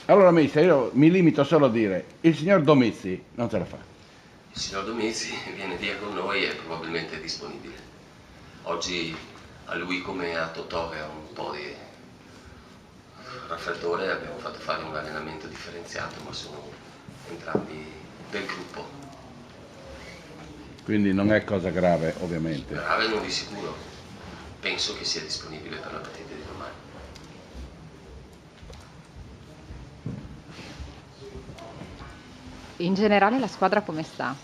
Allora, mister, io mi limito solo a dire, il signor Domizzi non ce la fa. Il signor Domizzi viene via con noi e probabilmente è disponibile. Oggi a lui come a Totò che ha un po' di raffreddore abbiamo fatto fare un allenamento differenziato, ma sono entrambi del gruppo. Quindi non è cosa grave, ovviamente. Grave non di sicuro, penso che sia disponibile per la partita di domani. In generale la squadra come sta?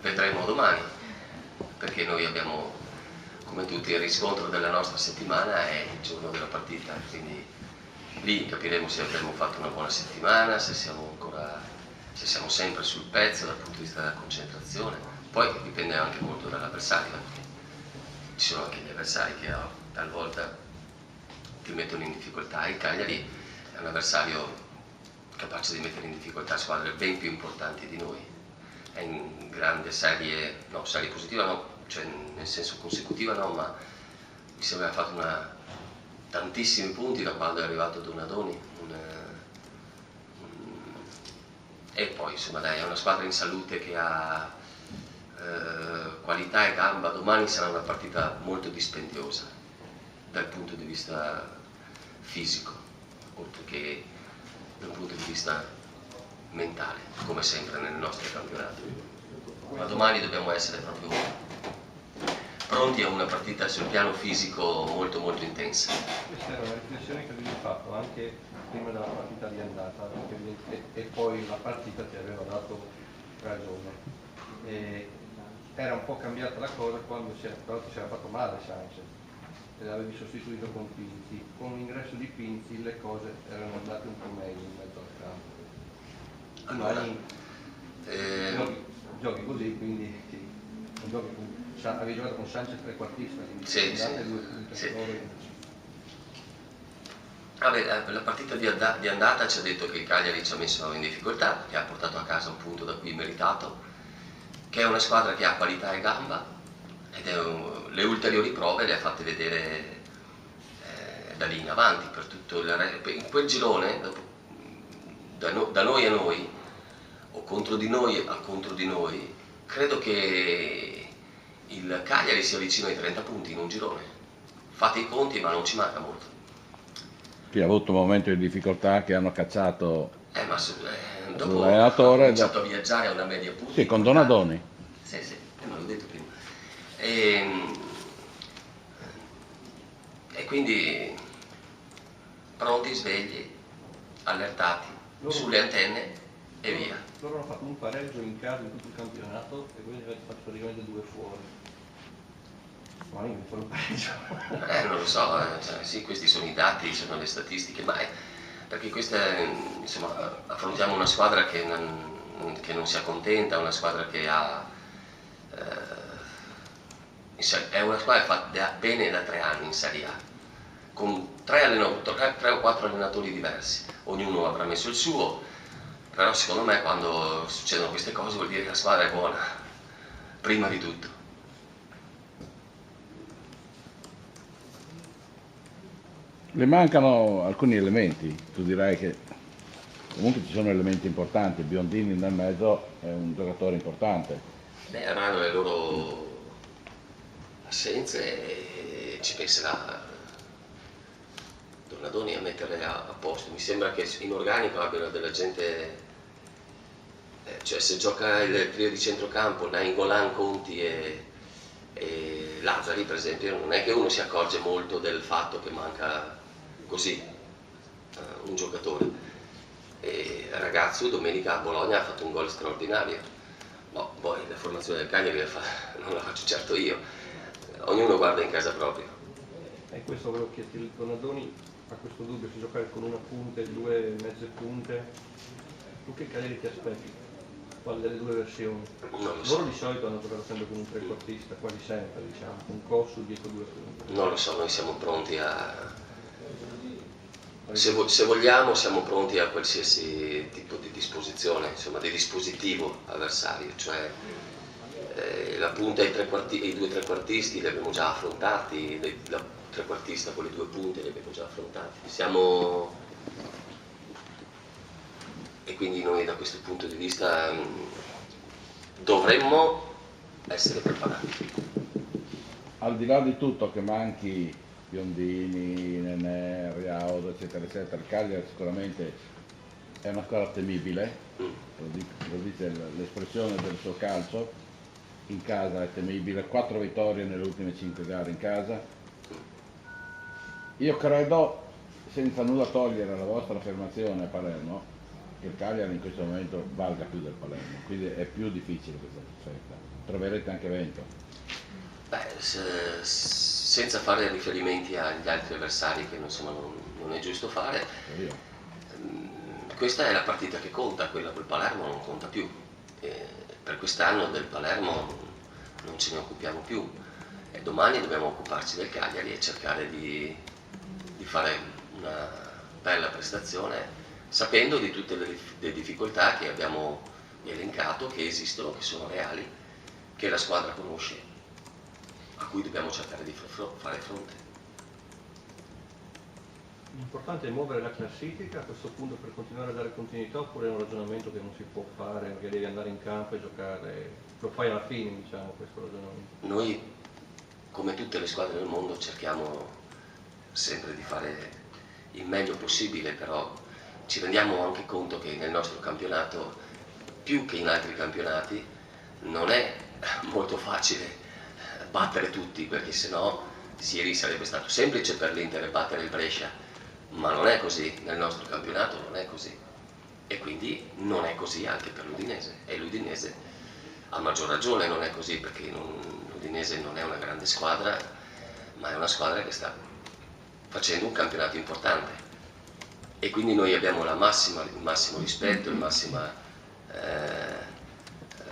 Vedremo domani, perché noi abbiamo, come tutti, il riscontro della nostra settimana è il giorno della partita, quindi lì capiremo se abbiamo fatto una buona settimana, se siamo sempre sul pezzo dal punto di vista della concentrazione. Poi dipende anche molto dall'avversario, perché ci sono anche gli avversari che talvolta ti mettono in difficoltà. Il Cagliari è un avversario capace di mettere in difficoltà squadre ben più importanti di noi. È in grande serie, no, serie positiva no, cioè nel senso consecutiva no, ma mi sembra che ha fatto tantissimi punti da quando è arrivato Donadoni. E poi insomma dai, è una squadra in salute che ha qualità e gamba. Domani sarà una partita molto dispendiosa dal punto di vista fisico, oltre che dal punto di vista mentale, come sempre nel nostro campionato. Ma domani dobbiamo essere proprio pronti a una partita sul piano fisico molto molto intensa. Questa era una riflessione che avevi fatto anche prima della partita di andata e poi la partita ti aveva dato ragione. Era un po' cambiata la cosa quando però ti si era fatto male Sanchez e l'avevi sostituito con Pinzi. Con l'ingresso di Pinzi le cose erano andate un po' meglio in mezzo al campo. Allora, giochi così, quindi sì, avevi giocato con Sanchez trequartista, quindi sì. La partita di andata ci ha detto che il Cagliari ci ha messo in difficoltà, che ha portato a casa un punto da qui meritato, che è una squadra che ha qualità e gamba, ed le ulteriori prove le ha fatte vedere da lì in avanti per tutto in quel girone, da noi a noi, o contro di noi a contro di noi, credo che il Cagliari sia vicino ai 30 punti in un girone. Fate i conti, ma non ci manca molto. Chi ha avuto un momento di difficoltà che hanno cacciato dopo l'allenatore. Ha cominciato a viaggiare a una media punti. Sì, con Donadoni. Sì, me l'ho detto prima. E quindi pronti, svegli, allertati, sulle antenne e via. Loro hanno fatto un pareggio in casa in tutto il campionato e voi ne avete fatto praticamente 2 fuori. Ma io mi fa un pareggio. Non lo so, sì, questi sono i dati, sono le statistiche, ma perché insomma, affrontiamo una squadra che non si accontenta, una squadra che è una squadra che fa bene da 3 anni in Serie A, con 3 o 4 allenatori diversi, ognuno avrà messo il suo, però secondo me quando succedono queste cose vuol dire che la squadra è buona, prima di tutto. Le mancano alcuni elementi, tu dirai che comunque ci sono elementi importanti, Biondini nel mezzo è un giocatore importante. Erano le loro assenze e ci penserà Donadoni a mettere a posto. Mi sembra che in organico abbiano della gente, cioè se gioca il trio di centrocampo, Nainggolan, Conti e Lazzari per esempio, non è che uno si accorge molto del fatto che manca così un giocatore. E ragazzo domenica a Bologna ha fatto un gol straordinario. No, poi la formazione del Cagliari non la faccio certo io, ognuno guarda in casa propria. E questo volevo chiederti, il Donadoni ha questo dubbio se giocare con una punta e 2 mezze punte. Tu che Cagliari ti aspetti? Quale delle 2 versioni? Non lo so. Loro di solito hanno giocato sempre con un trequartista, quasi sempre, diciamo, un Cossu dietro 2 punti. Non lo so, noi siamo pronti se vogliamo siamo pronti a qualsiasi tipo di disposizione, insomma di dispositivo avversario, cioè la punta e i 2 trequartisti li abbiamo già affrontati, la trequartista con le 2 punte li abbiamo già affrontati. E quindi noi da questo punto di vista dovremmo essere preparati. Al di là di tutto che manchi Biondini, Nenè, Riaudo, eccetera, eccetera, il Cagliari sicuramente è una squadra temibile, lo dice l'espressione del suo calcio, in casa è temibile, 4 vittorie nelle ultime 5 gare in casa. Io credo, senza nulla togliere alla vostra affermazione a Palermo, che il Cagliari in questo momento valga più del Palermo, quindi è più difficile questa scelta. Troverete anche vento. Beh, senza fare riferimenti agli altri avversari che non è giusto fare, questa è la partita che conta, quella col Palermo non conta più. Per quest'anno del Palermo non ce ne occupiamo più. E domani dobbiamo occuparci del Cagliari e cercare di fare una bella prestazione, sapendo di tutte le difficoltà che abbiamo elencato, che esistono, che sono reali, che la squadra conosce, a cui dobbiamo cercare di fare fronte. L'importante è muovere la classifica a questo punto per continuare a dare continuità, oppure è un ragionamento che non si può fare perché devi andare in campo e giocare, lo fai alla fine, diciamo, questo ragionamento? Noi, come tutte le squadre del mondo, cerchiamo sempre di fare il meglio possibile, però ci rendiamo anche conto che nel nostro campionato, più che in altri campionati, non è molto facile battere tutti, perché sennò ieri sarebbe stato semplice per l'Inter battere il Brescia, ma non è così, nel nostro campionato non è così, e quindi non è così anche per l'Udinese, e l'Udinese a maggior ragione non è così, perché l'Udinese non è una grande squadra, ma è una squadra che sta facendo un campionato importante, e quindi noi abbiamo il massimo rispetto, la massima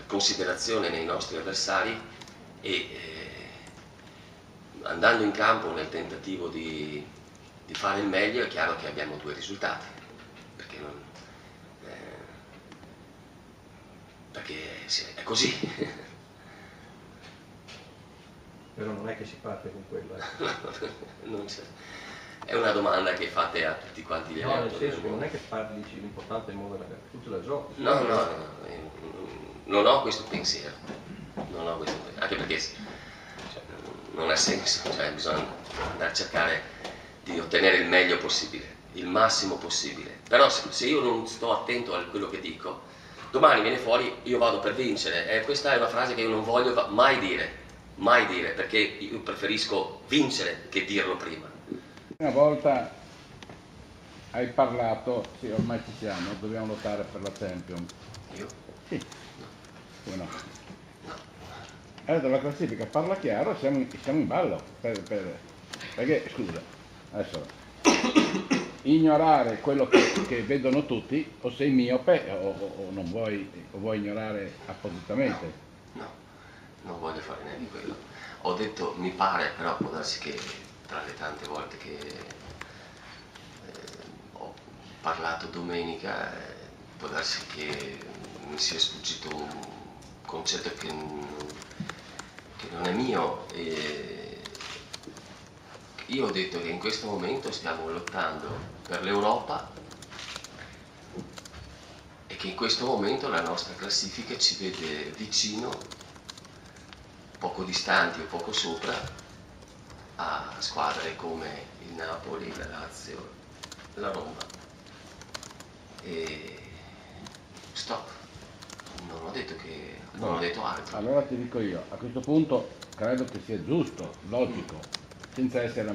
considerazione nei nostri avversari, e andando in campo nel tentativo di fare il meglio è chiaro che abbiamo 2 risultati, perché è così. Però non è che si parte con quella. Non c'è. È una domanda che fate a tutti quanti gli No, nel allenatori. senso che non è che dici l'importante è muovere la gara, tu te la giochi. No, non ho questo pensiero, anche perché non ha senso, cioè bisogna andare a cercare di ottenere il meglio possibile, il massimo possibile. Però se io non sto attento a quello che dico, domani viene fuori io vado per vincere, e questa è una frase che io non voglio mai dire, perché io preferisco vincere che dirlo prima. Una volta hai parlato, sì, ormai ci siamo, dobbiamo lottare per la Champions. Io? Sì. Come no? Allora la classifica parla chiaro, siamo in ballo. Perché, scusa, adesso ignorare quello che vedono tutti, o sei miope o non vuoi ignorare appositamente. No, non voglio fare neanche quello. Ho detto mi pare, però può darsi che tra le tante volte che ho parlato domenica, può darsi che mi sia sfuggito un concetto che non è mio. Io ho detto che in questo momento stiamo lottando per l'Europa e che in questo momento la nostra classifica ci vede vicino, poco distanti o poco sopra, a squadre come il Napoli, la Lazio, la Roma. E stop, non ho detto altro. Allora ti dico io, a questo punto credo che sia giusto, logico, senza essere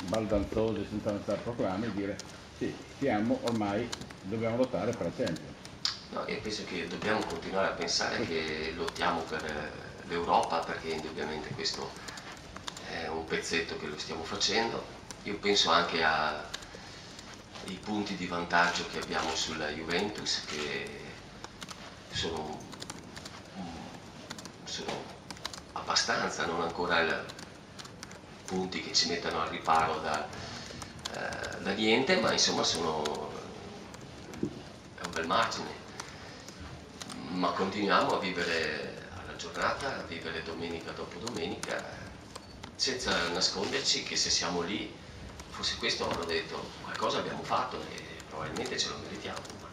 baldanzosi, senza lanciare proclami, dire sì, ormai dobbiamo lottare per la Champions. No, io penso che dobbiamo continuare a pensare che lottiamo per l'Europa, perché indubbiamente questo è un pezzetto che lo stiamo facendo. Io penso anche ai punti di vantaggio che abbiamo sulla Juventus, che sono abbastanza, non ancora punti che ci mettano al riparo da niente, ma insomma è un bel margine. Ma continuiamo a vivere alla giornata, a vivere domenica dopo domenica, senza nasconderci che se siamo lì, forse questo avrò detto, qualcosa abbiamo fatto e probabilmente ce lo meritiamo, ma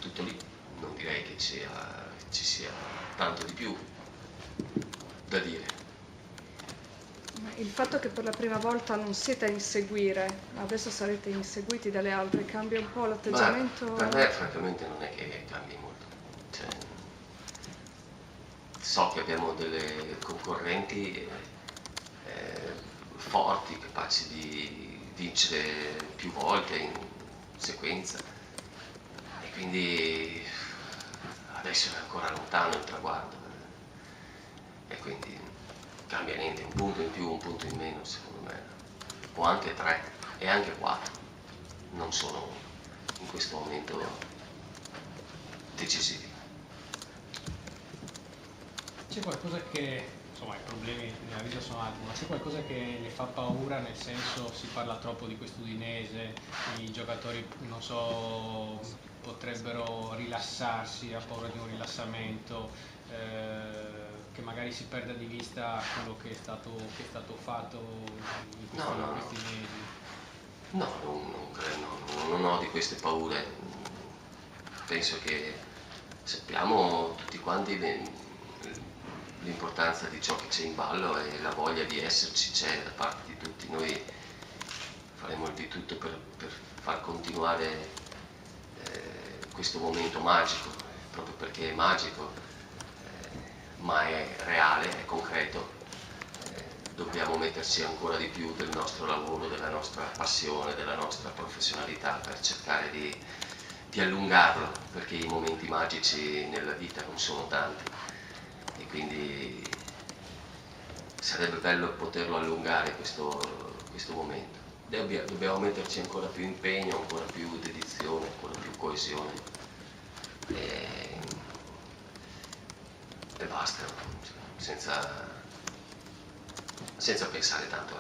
tutto lì. Non direi che ci sia tanto di più da dire. Ma il fatto che per la prima volta non siete a inseguire, adesso sarete inseguiti dalle altre, cambia un po' l'atteggiamento? Ma per me francamente non è che cambi molto. Cioè, so che abbiamo delle concorrenti forti, capaci di vincere più volte in sequenza e quindi adesso è ancora lontano il traguardo e quindi cambia niente, un punto in più, un punto in meno secondo me, o anche 3 e anche 4 non sono in questo momento decisivi. C'è qualcosa che, insomma, i problemi nella vita sono altri, ma c'è qualcosa che le fa paura, nel senso si parla troppo di questo Udinese, i giocatori, non so, potrebbero rilassarsi, ha paura di un rilassamento, che magari si perda di vista quello che è stato fatto in questi mesi? No, non credo, non ho di queste paure. Penso che sappiamo tutti quanti l'importanza di ciò che c'è in ballo e la voglia di esserci c'è da parte di tutti. Noi faremo di tutto per far continuare questo momento magico, proprio perché è magico, ma è reale, è concreto. Dobbiamo metterci ancora di più del nostro lavoro, della nostra passione, della nostra professionalità per cercare di allungarlo, perché i momenti magici nella vita non sono tanti e quindi sarebbe bello poterlo allungare questo momento. Dobbiamo metterci ancora più impegno, ancora più dedizione, ancora più coesione e basta, senza pensare tanto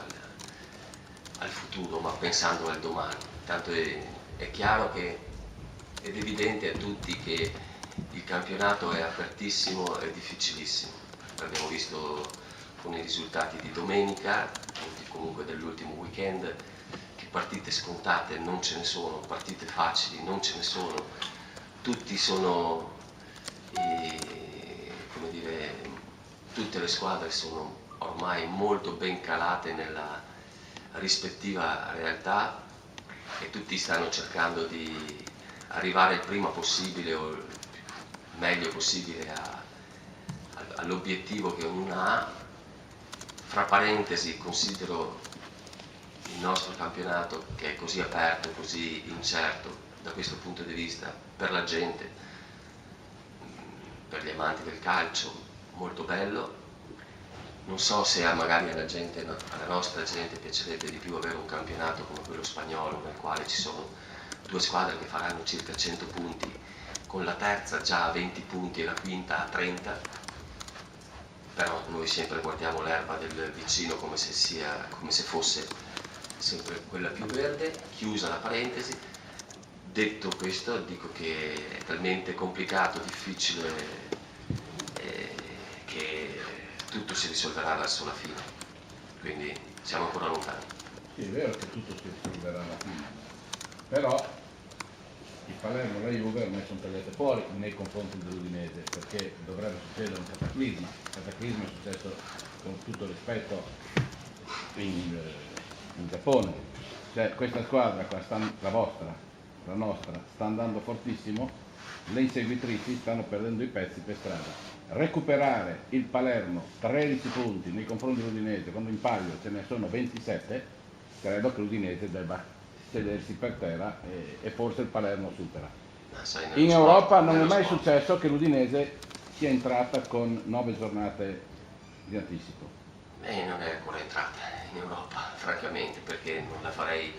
al futuro, ma pensando al domani. Tanto è chiaro ed evidente a tutti che il campionato è apertissimo e difficilissimo. L'abbiamo visto con i risultati di domenica, comunque dell'ultimo weekend, che partite scontate non ce ne sono, partite facili non ce ne sono, tutti sono, come dire, tutte le squadre sono ormai molto ben calate nella rispettiva realtà e tutti stanno cercando di arrivare il prima possibile o il meglio possibile all'obiettivo che ognuno ha. Fra parentesi, considero il nostro campionato, che è così aperto, così incerto da questo punto di vista, per la gente, per gli amanti del calcio, molto bello. Non so se magari alla nostra gente piacerebbe di più avere un campionato come quello spagnolo, nel quale ci sono 2 squadre che faranno circa 100 punti, con la terza già a 20 punti e la quinta a 30, però noi sempre guardiamo l'erba del vicino come se fosse sempre quella più verde. Chiusa la parentesi, detto questo dico che è talmente complicato, difficile, che tutto si risolverà verso la fine, quindi siamo ancora lontani. Sì, è vero che tutto si risolverà alla fine, però il Palermo e la Juve ormai sono tagliate fuori nei confronti dell'Udinese, perché dovrebbe succedere un cataclisma. Il cataclisma è successo, con tutto rispetto, in Giappone. Cioè, questa squadra, la nostra, sta andando fortissimo, le inseguitrici stanno perdendo i pezzi per strada. Recuperare il Palermo 13 punti nei confronti dell'Udinese, quando in palio ce ne sono 27, credo che l'Udinese debba sedersi per terra e forse il Palermo supera. In Europa non è mai successo che l'Udinese sia entrata con 9 giornate di anticipo. Non è ancora entrata in Europa, francamente, perché non la farei